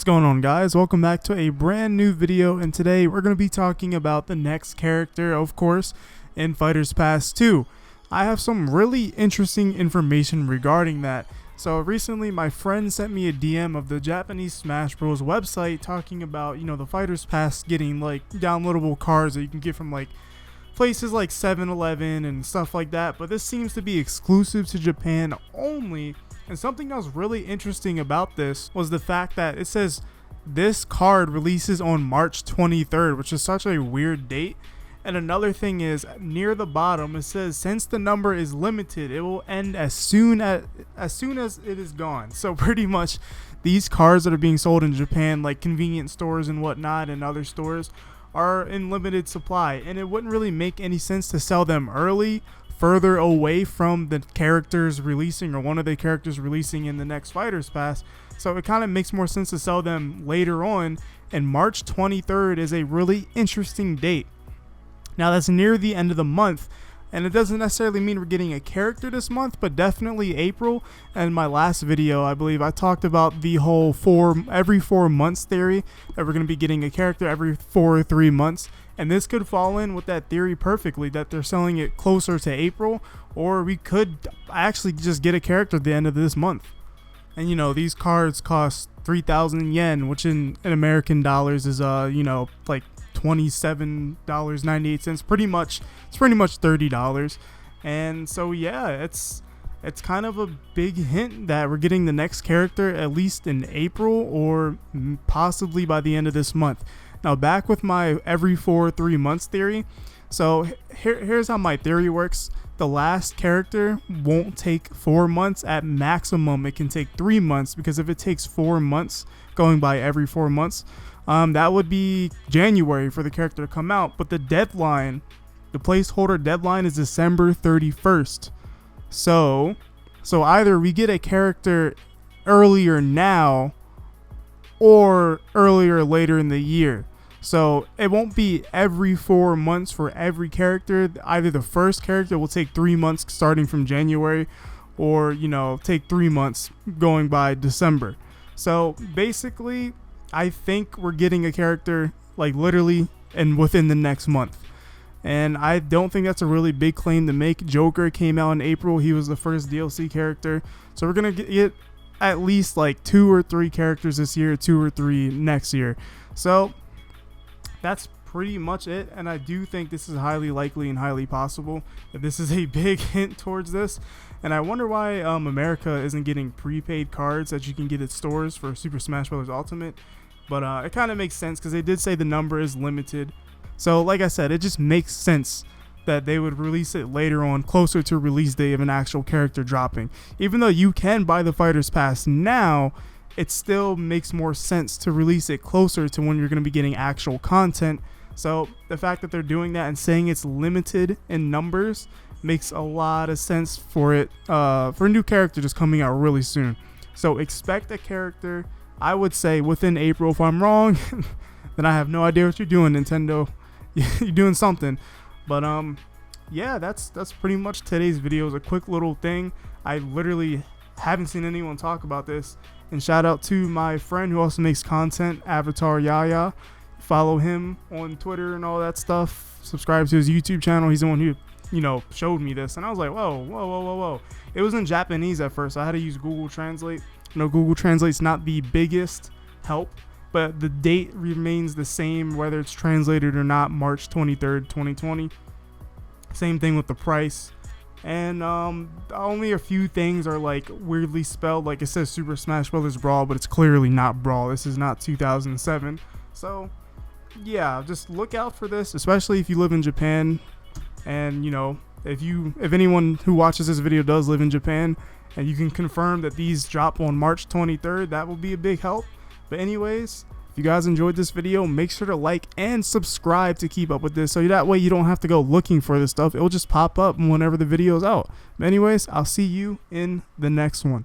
What's going on, guys? Welcome back to a brand new video, and today we're going to be talking about the next character, of course, in Fighters Pass 2. I have some really interesting information regarding that. So recently my friend sent me a DM of the Japanese Smash Bros website talking about, the Fighters Pass getting like downloadable cards that you can get from like places like 7-Eleven and stuff like that, but this seems to be exclusive to Japan only. And something that was really interesting about this was the fact that it says this card releases on March 23rd, which is such a weird date. And another thing is, near the bottom it says since the number is limited, it will end as soon as it is gone. So pretty much these cards that are being sold in Japan, like convenience stores and whatnot and other stores, are in limited supply, and it wouldn't really make any sense to sell them early, further away from the characters releasing, or one of the characters releasing in the next Fighters Pass. So it kind of makes more sense to sell them later on, and March 23rd is a really interesting date. Now that's near the end of the month, and it doesn't necessarily mean we're getting a character this month, but definitely April. And in my last video, I believe I talked about the whole every 4 months theory, that we're going to be getting a character every 4 or 3 months. And this could fall in with that theory perfectly, that they're selling it closer to April, or we could actually just get a character at the end of this month. And these cards cost 3,000 yen, which in American dollars is like $27.98. It's pretty much $30. And so yeah, it's kind of a big hint that we're getting the next character at least in April, or possibly by the end of this month. Now back with my every 4 or 3 months theory. So here's how my theory works. The last character won't take 4 months. At maximum it can take 3 months, because if it takes 4 months going by every 4 months, that would be January for the character to come out. But the deadline, the placeholder deadline, is December 31st. So either we get a character earlier now or earlier later in the year. So it won't be every 4 months for every character. Either the first character will take 3 months starting from January, or take 3 months going by December. So basically I think we're getting a character like literally and within the next month. And I don't think that's a really big claim to make. Joker came out in April. He was the first DLC character. So we're going to get at least like 2 or 3 characters this year, 2 or 3 next year. So that's pretty much it. And I do think this is highly likely and highly possible that this is a big hint towards this. And I wonder why America isn't getting prepaid cards that you can get at stores for Super Smash Bros. Ultimate. But it kind of makes sense, because they did say the number is limited. So like I said, it just makes sense that they would release it later on, closer to release day of an actual character dropping. Even though you can buy the Fighters Pass now, it still makes more sense to release it closer to when you're going to be getting actual content. So the fact that they're doing that and saying it's limited in numbers makes a lot of sense for it, for a new character just coming out really soon. So expect a character, I would say, within April. If I'm wrong, then I have no idea what you're doing, Nintendo. You're doing something. But yeah, that's pretty much today's video. It's a quick little thing. I literally haven't seen anyone talk about this. And shout out to my friend who also makes content, Avatar Yaya. Follow him on Twitter and all that stuff. Subscribe to his YouTube channel. He's the one who showed me this, and I was like, whoa. It was in Japanese at first. I had to use Google Translate. Google Translate's not the biggest help, but the date remains the same whether it's translated or not, March 23rd, 2020. Same thing with the price. And only a few things are like weirdly spelled. Like it says Super Smash Bros. Brawl, but it's clearly not Brawl. This is not 2007. So yeah, just look out for this, especially if you live in Japan. And if anyone who watches this video does live in Japan, and you can confirm that these drop on March 23rd, that will be a big help. But anyways, if you guys enjoyed this video, make sure to like and subscribe to keep up with this, so that way you don't have to go looking for this stuff. It will just pop up whenever the video is out. But anyways, I'll see you in the next one.